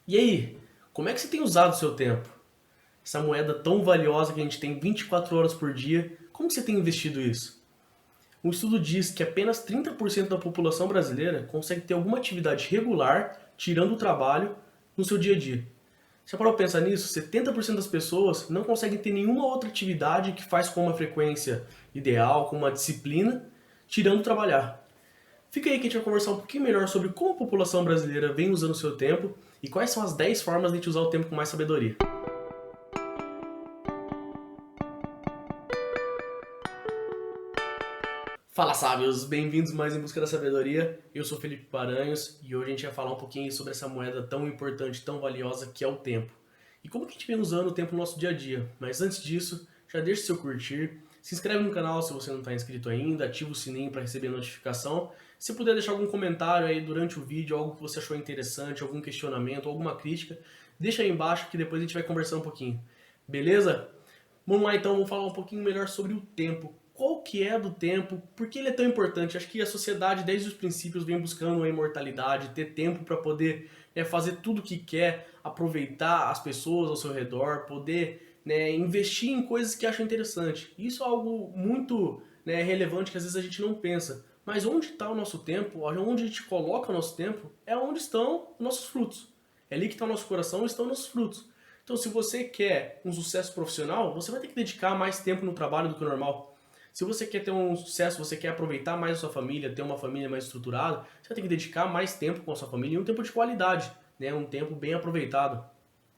E aí, como é que você tem usado o seu tempo? Essa moeda tão valiosa que a gente tem 24 horas por dia, como que você tem investido isso? Um estudo diz que apenas 30% da população brasileira consegue ter alguma atividade regular, tirando o trabalho, no seu dia a dia. Você parou para pensar nisso? 70% das pessoas não conseguem ter nenhuma outra atividade que faz com uma frequência ideal, com uma disciplina, tirando trabalhar. Fica aí que a gente vai conversar um pouquinho melhor sobre como a população brasileira vem usando o seu tempo e quais são as 10 formas de a gente usar o tempo com mais sabedoria. Fala sábios, bem-vindos mais em Busca da Sabedoria. Eu sou Felipe Paranhos e hoje a gente vai falar um pouquinho sobre essa moeda tão importante, tão valiosa que é o tempo. E como que a gente vem usando o tempo no nosso dia a dia. Mas antes disso, já deixa o seu curtir, se inscreve no canal se você não está inscrito ainda, ativa o sininho para receber a notificação. Se puder deixar algum comentário aí durante o vídeo, algo que você achou interessante, algum questionamento, alguma crítica, deixa aí embaixo que depois a gente vai conversar um pouquinho. Beleza? Vamos lá então, vamos falar um pouquinho melhor sobre o tempo. Qual que é do tempo? Por que ele é tão importante? Acho que a sociedade, desde os princípios, vem buscando a imortalidade, ter tempo para poder fazer tudo o que quer, aproveitar as pessoas ao seu redor, poder investir em coisas que acha interessante. Isso é algo muito relevante que às vezes a gente não pensa. Mas onde está o nosso tempo, onde a gente coloca o nosso tempo, é onde estão os nossos frutos. É ali que está o nosso coração, estão os nossos frutos. Então, se você quer um sucesso profissional, você vai ter que dedicar mais tempo no trabalho do que o normal. Se você quer ter um sucesso, você quer aproveitar mais a sua família, ter uma família mais estruturada, você vai ter que dedicar mais tempo com a sua família e um tempo de qualidade, né? Um tempo bem aproveitado.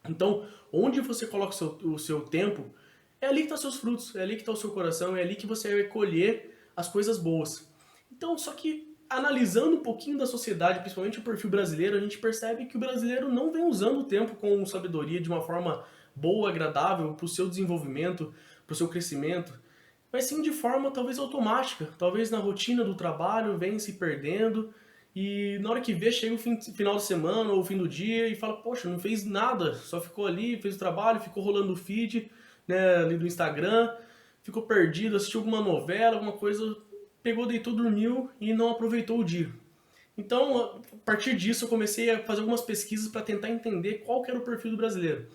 Então, onde você coloca o seu tempo, é ali que estão seus frutos, é ali que está o seu coração, é ali que você vai colher as coisas boas. Então, só que analisando um pouquinho da sociedade, principalmente o perfil brasileiro, a gente percebe que o brasileiro não vem usando o tempo com sabedoria de uma forma boa, agradável para o seu desenvolvimento, para o seu crescimento, mas sim de forma talvez automática, talvez na rotina do trabalho vem se perdendo e na hora que vê chega o final de semana ou o fim do dia e fala, poxa, não fez nada, só ficou ali, fez o trabalho, ficou rolando o feed, né, ali do Instagram, ficou perdido, assistiu alguma novela, alguma coisa, pegou, deitou, dormiu e não aproveitou o dia. Então, a partir disso, eu comecei a fazer algumas pesquisas para tentar entender qual que era o perfil do brasileiro.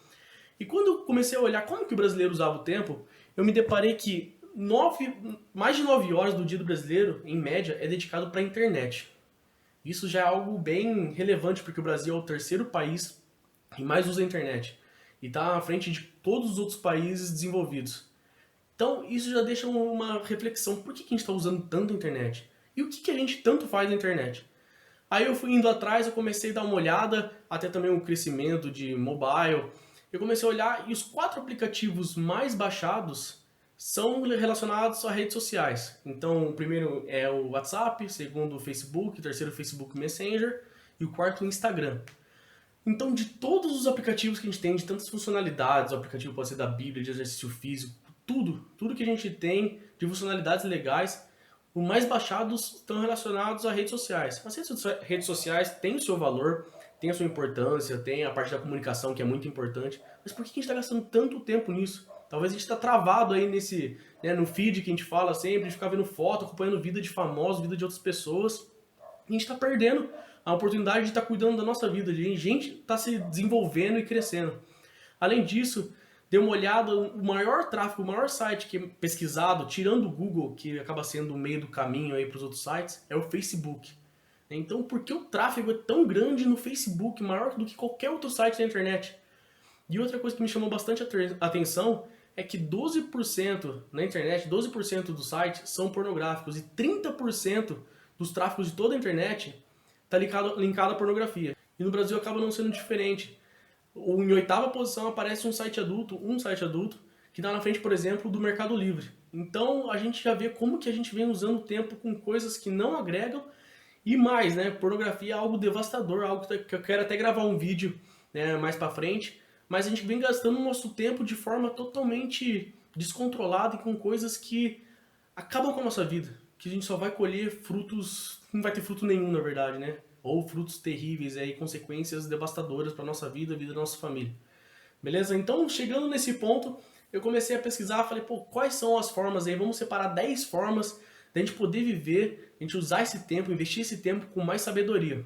E quando eu comecei a olhar como que o brasileiro usava o tempo, eu me deparei que mais de 9 horas do dia do brasileiro, em média, é dedicado para a internet. Isso já é algo bem relevante, porque o Brasil é o terceiro país que mais usa a internet. E está à frente de todos os outros países desenvolvidos. Então, isso já deixa uma reflexão. Por que a gente está usando tanto a internet? E o que a gente tanto faz na internet? Aí eu fui indo atrás, eu comecei a dar uma olhada, até também o crescimento de mobile. Eu comecei a olhar e os 4 aplicativos mais baixados são relacionados a redes sociais. Então, o primeiro é o WhatsApp, segundo o Facebook, o terceiro o Facebook Messenger e o quarto o Instagram. Então, de todos os aplicativos que a gente tem, de tantas funcionalidades, o aplicativo pode ser da Bíblia, de exercício físico, tudo que a gente tem de funcionalidades legais, os mais baixados estão relacionados a redes sociais. As redes sociais têm o seu valor, têm a sua importância, tem a parte da comunicação que é muito importante, mas por que a gente está gastando tanto tempo nisso? Talvez a gente está travado aí no feed que a gente fala sempre, de ficar vendo foto, acompanhando vida de famosos, vida de outras pessoas, e a gente está perdendo a oportunidade de estar cuidando da nossa vida, de a gente estar se desenvolvendo e crescendo. Além disso, dê uma olhada, o maior tráfego, o maior site que é pesquisado, tirando o Google, que acaba sendo o meio do caminho aí para os outros sites, é o Facebook. Então, por que o tráfego é tão grande no Facebook, maior do que qualquer outro site da internet? E outra coisa que me chamou bastante atenção é que 12% na internet, 12% dos sites são pornográficos e 30% dos tráfegos de toda a internet está linkado à pornografia. E no Brasil acaba não sendo diferente. Em oitava posição aparece um site adulto, que está na frente, por exemplo, do Mercado Livre. Então a gente já vê como que a gente vem usando o tempo com coisas que não agregam e mais, né? Pornografia é algo devastador, algo que eu quero até gravar um vídeo, né, mais pra frente, mas a gente vem gastando o nosso tempo de forma totalmente descontrolada e com coisas que acabam com a nossa vida, que a gente só vai colher frutos, não vai ter fruto nenhum na verdade, né? Ou frutos terríveis aí, consequências devastadoras para nossa vida, a vida da nossa família. Beleza? Então, chegando nesse ponto, eu comecei a pesquisar, falei, pô, quais são as formas aí? Vamos separar 10 formas da gente poder viver, a gente usar esse tempo, investir esse tempo com mais sabedoria.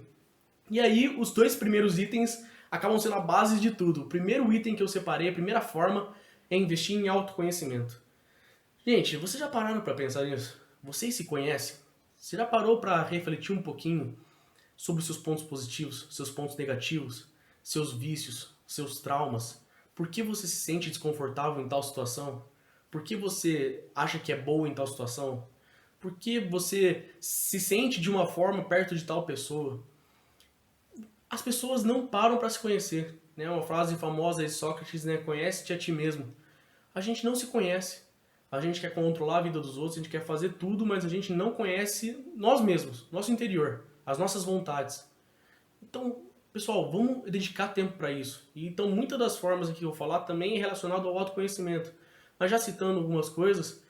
E aí, os dois primeiros itens acabam sendo a base de tudo. O primeiro item que eu separei, a primeira forma, é investir em autoconhecimento. Gente, vocês já pararam para pensar nisso? Vocês se conhecem? Você já parou para refletir um pouquinho sobre os seus pontos positivos, seus pontos negativos, seus vícios, seus traumas? Por que você se sente desconfortável em tal situação? Por que você acha que é boa em tal situação? Por que você se sente de uma forma perto de tal pessoa? As pessoas não param para se conhecer, né? Uma frase famosa de Sócrates, né? Conhece-te a ti mesmo. A gente não se conhece. A gente quer controlar a vida dos outros, a gente quer fazer tudo, mas a gente não conhece nós mesmos, nosso interior, as nossas vontades. Então, pessoal, vamos dedicar tempo para isso. E então, muitas das formas aqui que eu vou falar também é relacionado ao autoconhecimento. Mas já citando algumas coisas,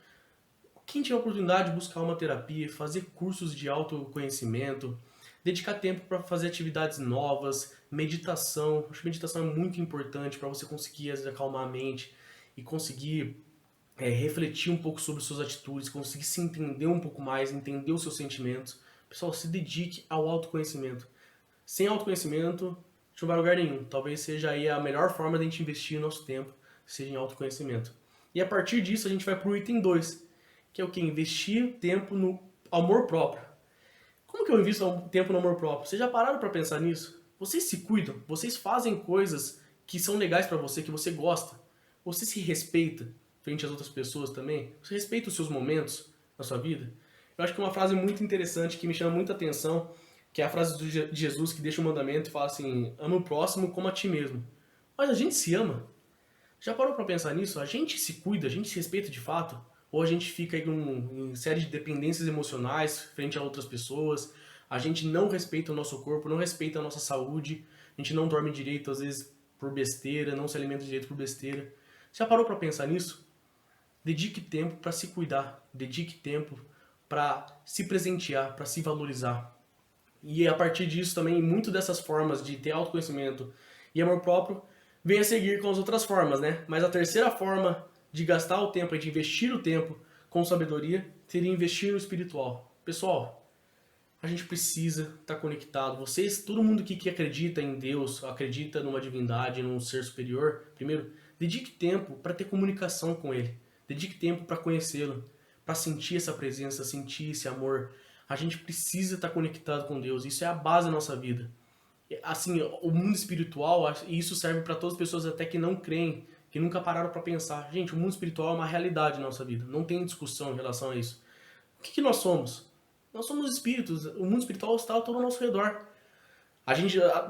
quem tiver a oportunidade de buscar uma terapia, fazer cursos de autoconhecimento, dedicar tempo para fazer atividades novas, meditação. Acho que meditação é muito importante para você conseguir acalmar a mente e conseguir refletir um pouco sobre suas atitudes, conseguir se entender um pouco mais, entender os seus sentimentos. Pessoal, se dedique ao autoconhecimento. Sem autoconhecimento, a gente não vai a lugar nenhum. Talvez seja aí a melhor forma de a gente investir o nosso tempo, seja em autoconhecimento. E a partir disso a gente vai para o item 2, que é o que? Investir tempo no amor próprio. Como que eu invisto tempo no amor próprio? Vocês já pararam para pensar nisso? Vocês se cuidam? Vocês fazem coisas que são legais para você, que você gosta? Você se respeita frente às outras pessoas também? Você respeita os seus momentos na sua vida? Eu acho que uma frase muito interessante que me chama muita atenção, que é a frase de Jesus que deixa um mandamento e fala assim: ama o próximo como a ti mesmo. Mas a gente se ama? Já parou para pensar nisso? A gente se cuida, a gente se respeita de fato? Ou a gente fica em série de dependências emocionais frente a outras pessoas, a gente não respeita o nosso corpo, não respeita a nossa saúde, a gente não dorme direito, às vezes por besteira, não se alimenta direito por besteira. Já parou para pensar nisso? Dedique tempo para se cuidar, dedique tempo para se presentear, para se valorizar. E a partir disso também, muito dessas formas de ter autoconhecimento e amor próprio, vem a seguir com as outras formas, né? Mas a terceira forma de gastar o tempo e de investir o tempo com sabedoria seria investir no espiritual. Pessoal, a gente precisa estar conectado. Vocês, todo mundo que acredita em Deus, acredita numa divindade, num ser superior, primeiro, dedique tempo para ter comunicação com Ele. Dedique tempo para conhecê-lo, para sentir essa presença, sentir esse amor. A gente precisa estar conectado com Deus. Isso é a base da nossa vida. Assim, o mundo espiritual, e isso serve para todas as pessoas até que não creem, que nunca pararam para pensar. Gente, o mundo espiritual é uma realidade na nossa vida. Não tem discussão em relação a isso. O que nós somos? Nós somos espíritos. O mundo espiritual está todo ao nosso redor.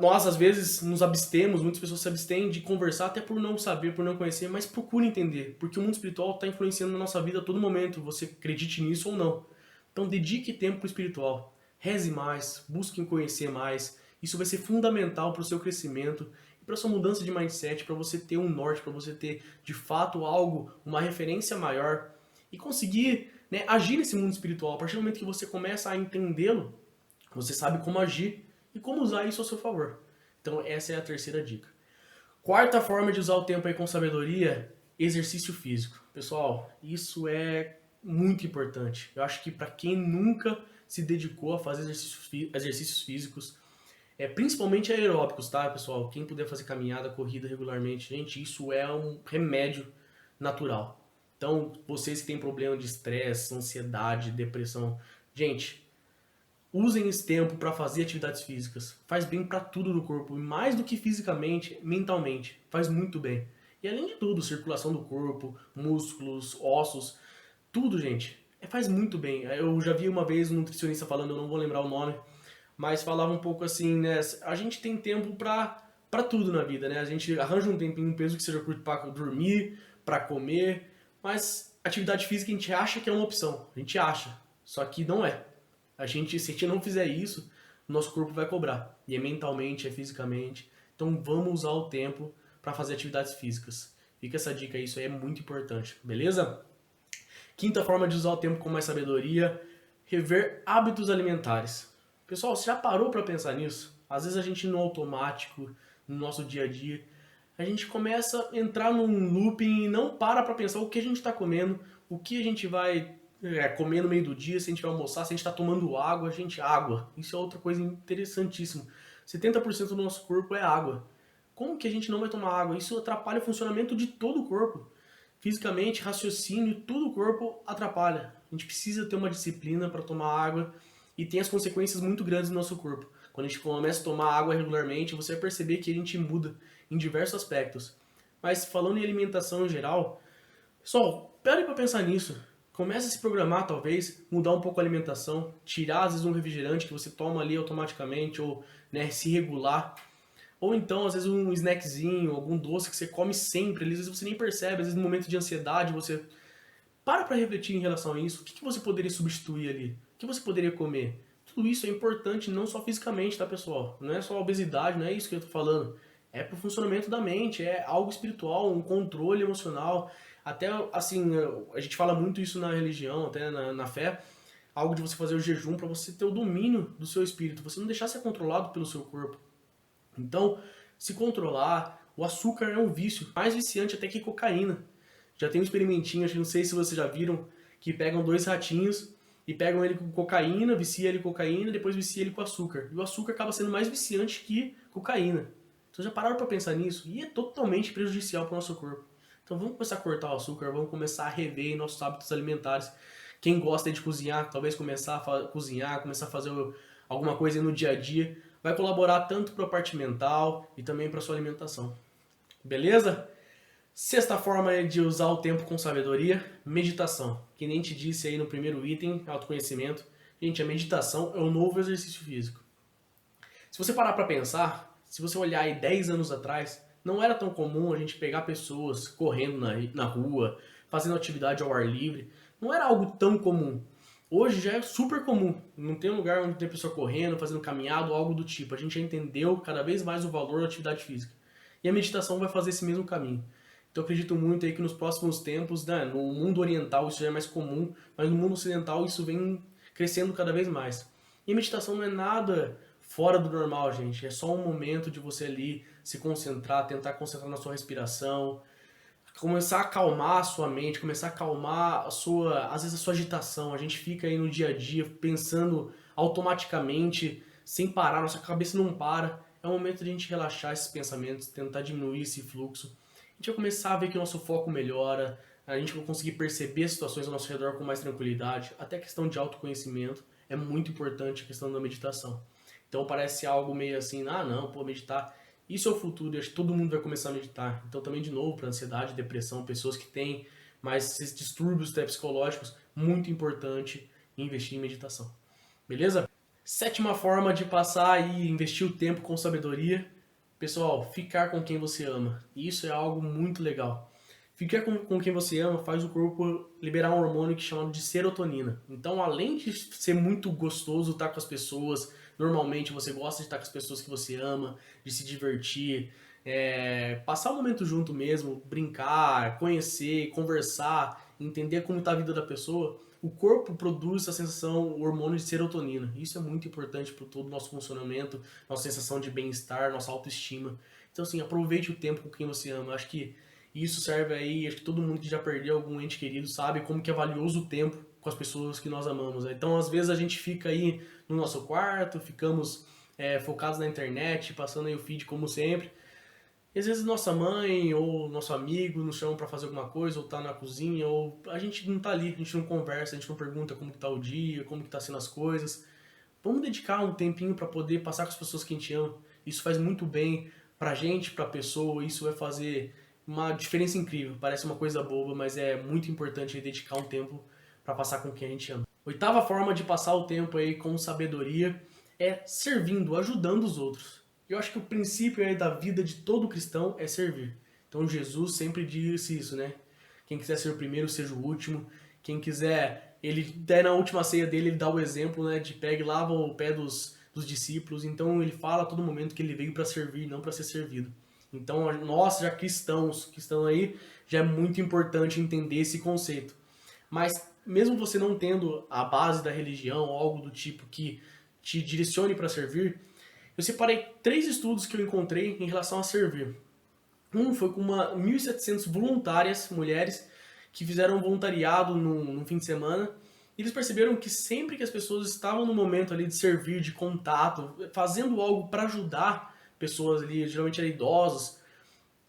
Nós às vezes nos abstemos, muitas pessoas se abstêm de conversar até por não saber, por não conhecer, mas procure entender, porque o mundo espiritual está influenciando na nossa vida a todo momento, você acredite nisso ou não. Então dedique tempo para o espiritual, reze mais, busque conhecer mais, isso vai ser fundamental para o seu crescimento e para a sua mudança de mindset, para você ter um norte, para você ter de fato algo, uma referência maior e conseguir, né, agir nesse mundo espiritual. A partir do momento que você começa a entendê-lo, você sabe como agir e como usar isso a seu favor. Então essa é a terceira dica. Quarta forma de usar o tempo aí com sabedoria, exercício físico. Pessoal, isso é muito importante. Eu acho que para quem nunca se dedicou a fazer exercícios físicos, principalmente aeróbicos, tá, pessoal? Quem puder fazer caminhada, corrida regularmente, gente, isso é um remédio natural. Então, vocês que têm problema de estresse, ansiedade, depressão, gente, usem esse tempo para fazer atividades físicas. Faz bem para tudo do corpo, e mais do que fisicamente, mentalmente. Faz muito bem. E além de tudo, circulação do corpo, músculos, ossos, tudo, gente. Faz muito bem. Eu já vi uma vez um nutricionista falando, eu não vou lembrar o nome, mas falava um pouco assim, né? A gente tem tempo para tudo na vida, né? A gente arranja um tempinho, um peso que seja curto para dormir, para comer, mas atividade física a gente acha que é uma opção. A gente acha, só que não é. Se a gente não fizer isso, nosso corpo vai cobrar. E é mentalmente, é fisicamente. Então vamos usar o tempo para fazer atividades físicas. Fica essa dica aí, isso aí é muito importante, beleza? Quinta forma de usar o tempo com mais sabedoria, rever hábitos alimentares. Pessoal, você já parou para pensar nisso? Às vezes a gente no automático, no nosso dia a dia, a gente começa a entrar num looping e não para pensar o que a gente está comendo, o que a gente vai comer no meio do dia, se a gente vai almoçar, se a gente está tomando água, água. Isso é outra coisa interessantíssima. 70% do nosso corpo é água. Como que a gente não vai tomar água? Isso atrapalha o funcionamento de todo o corpo. Fisicamente, raciocínio, tudo o corpo atrapalha. A gente precisa ter uma disciplina para tomar água e tem as consequências muito grandes no nosso corpo. Quando a gente começa a tomar água regularmente, você vai perceber que a gente muda em diversos aspectos. Mas falando em alimentação em geral, pessoal, pare para pensar nisso. Comece a se programar, talvez, mudar um pouco a alimentação, tirar às vezes um refrigerante que você toma ali automaticamente, ou né, se regular. Ou então, às vezes, um snackzinho, algum doce que você come sempre, às vezes você nem percebe, às vezes no momento de ansiedade você para refletir em relação a isso. O que você poderia substituir ali? O que você poderia comer? Tudo isso é importante não só fisicamente, tá, pessoal? Não é só obesidade, não é isso que eu tô falando. É pro funcionamento da mente, é algo espiritual, um controle emocional. Até, assim, a gente fala muito isso na religião, até na fé, algo de você fazer o jejum para você ter o domínio do seu espírito, você não deixar ser controlado pelo seu corpo. Então, se controlar, o açúcar é um vício, mais viciante até que cocaína. Já tem um experimentinho, acho que não sei se vocês já viram, que pegam dois ratinhos e pegam ele com cocaína, vicia ele com cocaína, depois vicia ele com açúcar. E o açúcar acaba sendo mais viciante que cocaína. Então já pararam para pensar nisso? E é totalmente prejudicial para o nosso corpo. Então vamos começar a cortar o açúcar, vamos começar a rever nossos hábitos alimentares. Quem gosta de cozinhar, talvez começar a cozinhar, começar a fazer alguma coisa no dia a dia, vai colaborar tanto para a parte mental e também para a sua alimentação. Beleza? Sexta forma de usar o tempo com sabedoria, meditação. Que nem te disse aí no primeiro item, autoconhecimento. Gente, a meditação é o novo exercício físico. Se você parar para pensar, se você olhar aí 10 anos atrás, não era tão comum a gente pegar pessoas correndo na rua, fazendo atividade ao ar livre. Não era algo tão comum. Hoje já é super comum. Não tem um lugar onde tem pessoa correndo, fazendo caminhada ou algo do tipo. A gente já entendeu cada vez mais o valor da atividade física. E a meditação vai fazer esse mesmo caminho. Então eu acredito muito aí que nos próximos tempos, né, no mundo oriental isso já é mais comum, mas no mundo ocidental isso vem crescendo cada vez mais. E a meditação não é nada fora do normal, gente. É só um momento de você ali se concentrar, tentar concentrar na sua respiração, começar a acalmar a sua mente, começar a acalmar às vezes a sua agitação. A gente fica aí no dia a dia pensando automaticamente, sem parar, nossa cabeça não para. É o momento de a gente relaxar esses pensamentos, tentar diminuir esse fluxo. A gente vai começar a ver que o nosso foco melhora, a gente vai conseguir perceber situações ao nosso redor com mais tranquilidade, até a questão de autoconhecimento é muito importante, a questão da meditação. Então parece algo meio assim, ah não, pô, meditar, isso é o futuro, acho que todo mundo vai começar a meditar. Então também de novo, para ansiedade, depressão, pessoas que têm mais esses distúrbios psicológicos, muito importante investir em meditação. Beleza? Sétima forma de passar e investir o tempo com sabedoria. Pessoal, ficar com quem você ama. Isso é algo muito legal. Ficar com quem você ama faz o corpo liberar um hormônio que é chamado de serotonina. Então, além de ser muito gostoso estar com as pessoas, normalmente você gosta de estar com as pessoas que você ama, de se divertir, passar um momento junto mesmo, brincar, conhecer, conversar, entender como está a vida da pessoa, o corpo produz essa sensação, o hormônio de serotonina. Isso é muito importante para todo o nosso funcionamento, nossa sensação de bem-estar, nossa autoestima. Então, assim, aproveite o tempo com quem você ama. Acho que isso serve aí, acho que todo mundo que já perdeu algum ente querido sabe como que é valioso o tempo com as pessoas que nós amamos. Então, às vezes, a gente fica aí no nosso quarto, ficamos focados na internet, passando aí o feed como sempre. E às vezes nossa mãe ou nosso amigo nos chamam para fazer alguma coisa, ou tá na cozinha, ou a gente não tá ali, a gente não conversa, a gente não pergunta como que tá o dia, como que tá sendo as coisas. Vamos dedicar um tempinho para poder passar com as pessoas que a gente ama. Isso faz muito bem pra gente, pra pessoa, isso vai fazer uma diferença incrível. Parece uma coisa boba, mas é muito importante dedicar um tempo para passar com quem a gente ama. Oitava forma de passar o tempo aí com sabedoria é servindo, ajudando os outros. Eu acho que o princípio aí da vida de todo cristão é servir. Então Jesus sempre disse isso, né? Quem quiser ser o primeiro, seja o último. Quem quiser, ele até na última ceia dele, ele dá o exemplo, né? De pega e lava o pé dos discípulos. Então ele fala a todo momento que ele veio para servir, não para ser servido. Então nós já cristãos, que estão aí, já é muito importante entender esse conceito. Mas mesmo você não tendo a base da religião ou algo do tipo que te direcione para servir, eu separei 3 estudos que eu encontrei em relação a servir. Um foi com 1.700 voluntárias, mulheres, que fizeram voluntariado num fim de semana. E eles perceberam que sempre que as pessoas estavam no momento ali de servir, de contato, fazendo algo para ajudar pessoas ali, geralmente eram idosos,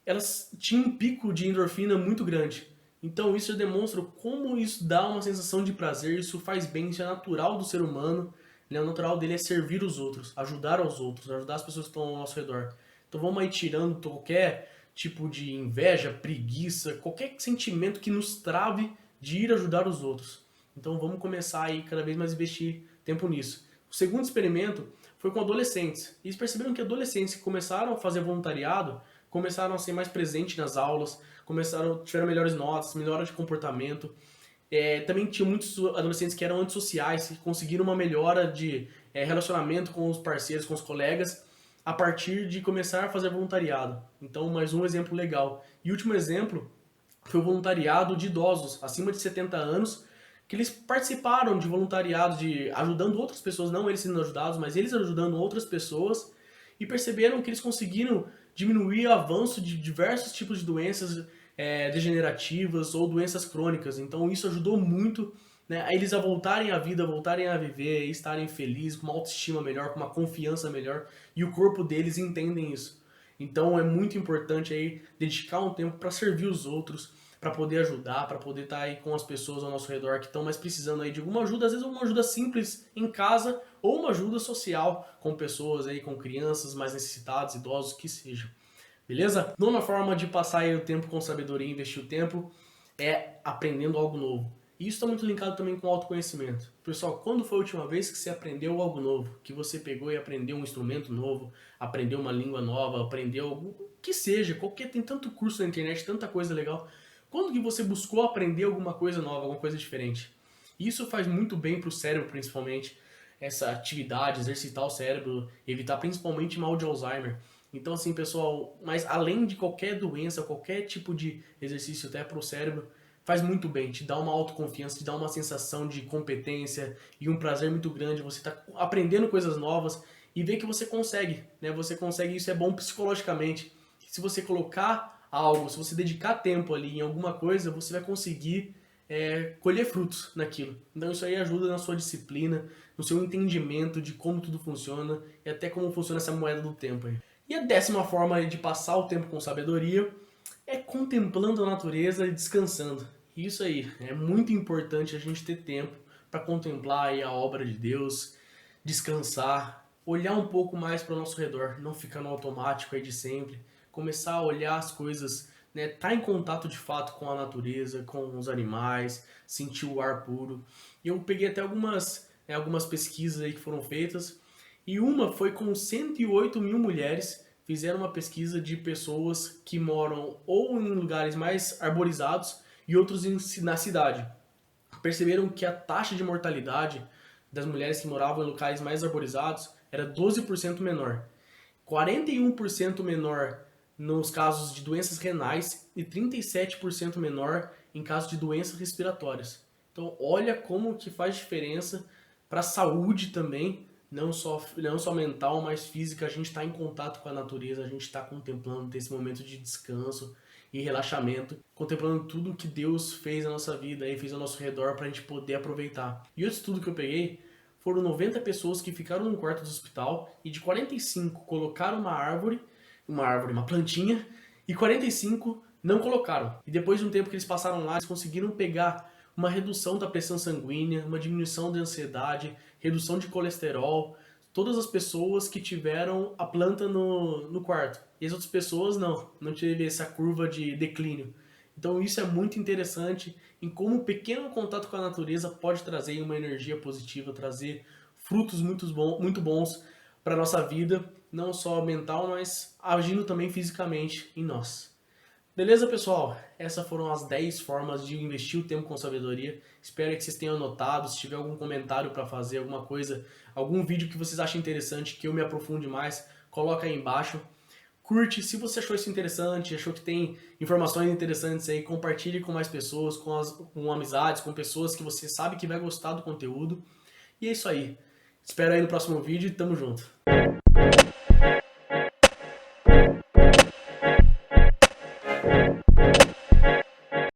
elas tinham um pico de endorfina muito grande. Então isso já demonstra como isso dá uma sensação de prazer, isso faz bem, isso é natural do ser humano, né? O natural dele é servir os outros, ajudar aos outros, ajudar as pessoas que estão ao nosso redor. Então vamos aí tirando qualquer tipo de inveja, preguiça, qualquer sentimento que nos trave de ir ajudar os outros. Então vamos começar aí cada vez mais investir tempo nisso. O segundo experimento foi com adolescentes. Eles perceberam que adolescentes que começaram a fazer voluntariado começaram a ser mais presentes nas aulas, tiveram melhores notas, melhora de comportamento. Também tinha muitos adolescentes que eram antissociais, que conseguiram uma melhora de relacionamento com os parceiros, com os colegas, a partir de começar a fazer voluntariado. Então, mais um exemplo legal. E o último exemplo foi o voluntariado de idosos, acima de 70 anos, que eles participaram de voluntariado, de ajudando outras pessoas, não eles sendo ajudados, mas eles ajudando outras pessoas, e perceberam que eles conseguiram diminuir o avanço de diversos tipos de doenças degenerativas ou doenças crônicas. Então isso ajudou muito, né, a eles a voltarem à vida, voltarem a viver, estarem felizes, com uma autoestima melhor, com uma confiança melhor, e o corpo deles entendem isso. Então é muito importante aí dedicar um tempo para servir os outros, para poder ajudar, para poder estar aí com as pessoas ao nosso redor que estão mais precisando aí de alguma ajuda, às vezes uma ajuda simples em casa ou uma ajuda social com pessoas aí, com crianças mais necessitadas, idosos, que seja. Beleza? Nona forma de passar aí o tempo com sabedoria e investir o tempo é aprendendo algo novo. E isso está muito linkado também com autoconhecimento. Pessoal, quando foi a última vez que você aprendeu algo novo? Que você pegou e aprendeu um instrumento novo, aprendeu uma língua nova, aprendeu algo que seja, tem tanto curso na internet, tanta coisa legal. Quando que você buscou aprender alguma coisa nova, alguma coisa diferente? Isso faz muito bem para o cérebro, principalmente, essa atividade, exercitar o cérebro, evitar principalmente mal de Alzheimer. Então, assim, pessoal, mas além de qualquer doença, qualquer tipo de exercício até para o cérebro, faz muito bem, te dá uma autoconfiança, te dá uma sensação de competência e um prazer muito grande. Você está aprendendo coisas novas e vê que você consegue, né? Você consegue, isso é bom psicologicamente. Se você colocar algo, se você dedicar tempo ali em alguma coisa, você vai conseguir colher frutos naquilo. Então isso aí ajuda na sua disciplina, no seu entendimento de como tudo funciona e até como funciona essa moeda do tempo aí. E a 10ª forma de passar o tempo com sabedoria é contemplando a natureza e descansando. Isso aí, é muito importante a gente ter tempo para contemplar aí a obra de Deus, descansar, olhar um pouco mais para o nosso redor, não ficar no automático aí de sempre, começar a olhar as coisas, né, tá em contato de fato com a natureza, com os animais, sentir o ar puro. E eu peguei até algumas pesquisas aí que foram feitas, e uma foi com 108 mil mulheres, fizeram uma pesquisa de pessoas que moram ou em lugares mais arborizados e outros na cidade. Perceberam que a taxa de mortalidade das mulheres que moravam em locais mais arborizados era 12% menor, 41% menor nos casos de doenças renais e 37% menor em casos de doenças respiratórias. Então olha como que faz diferença para a saúde também, não só mental, mas física. A gente está em contato com a natureza, a gente está contemplando esse momento de descanso e relaxamento, contemplando tudo que Deus fez na nossa vida e fez ao nosso redor para a gente poder aproveitar. E outro estudo que eu peguei foram 90 pessoas que ficaram no quarto do hospital e de 45 colocaram uma plantinha, e 45 não colocaram. E depois de um tempo que eles passaram lá, eles conseguiram pegar uma redução da pressão sanguínea, uma diminuição da ansiedade, redução de colesterol, todas as pessoas que tiveram a planta no quarto. E as outras pessoas não teve essa curva de declínio. Então isso é muito interessante em como um pequeno contato com a natureza pode trazer uma energia positiva, trazer frutos muito bons para a nossa vida, não só mental, mas agindo também fisicamente em nós. Beleza, pessoal? Essas foram as 10 formas de investir o tempo com sabedoria. Espero que vocês tenham anotado. Se tiver algum comentário para fazer, alguma coisa, algum vídeo que vocês achem interessante, que eu me aprofunde mais, coloca aí embaixo. Curte, se você achou isso interessante, achou que tem informações interessantes aí, compartilhe com mais pessoas, com amizades, com pessoas que você sabe que vai gostar do conteúdo. E é isso aí. Espero aí no próximo vídeo e tamo junto.